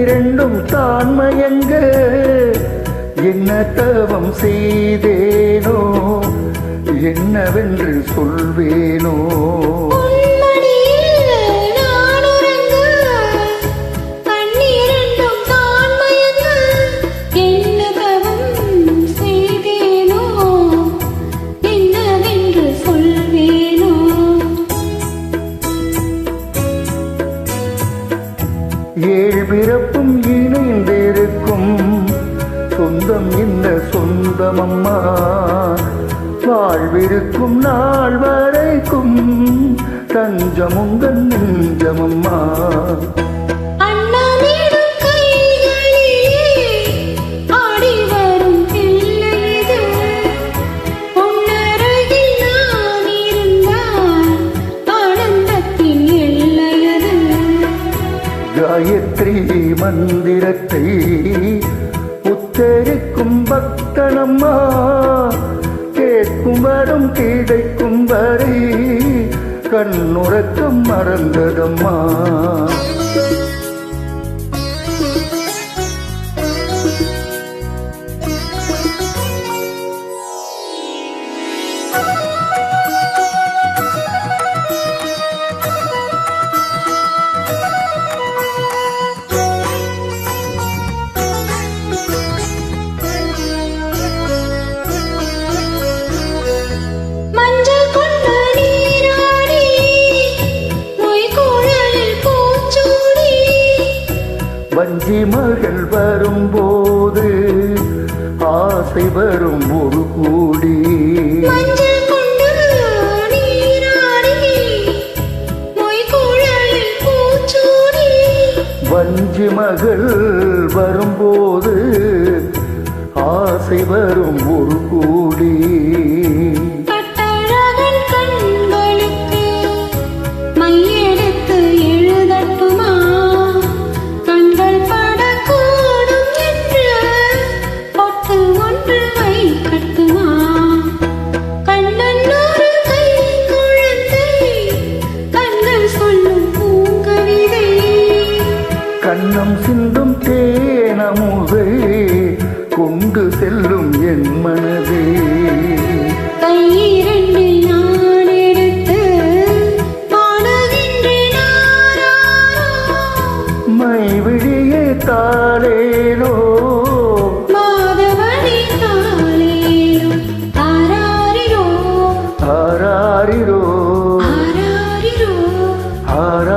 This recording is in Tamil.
கண்ணிரண்டும் தான் மயங்க என்ன தவம் செய்தேனோ என்னவென்று சொல்வேனோ. ஏழு பிறப்பும் இணைந்திருக்கும் சொந்தம் என்ன சொந்தமம்மா, வாழ்விருக்கும் நாள் வரைக்கும் தஞ்சம் உங்கள் நெஞ்சமம்மா. காயத்ரி மந்திரத்தை உச்சரிக்கும் பக்தனம்மா, கேட்கும் வரும் கிடைக்கும் வரை கண்ணுறக்கம் மறந்ததம்மா. வஞ்சி மகள் வரும்போது ஆசை வரும் ஒரு கூடி, வஞ்சி மகள் வரும்போது ஆசை வரும் ஒரு கூடி. கண்ணம் சிந்தும் தேனமுதை கொண்டு செல்லும் என் மனதே, கையிரண்டில் நான் எடுத்து பாடுகின்றேன். மைவிழியே தாளேலோ மாதவனே தாளேலோ, ஆராரிரோ ஆராரிரோ ஆராரிரோ ஆரா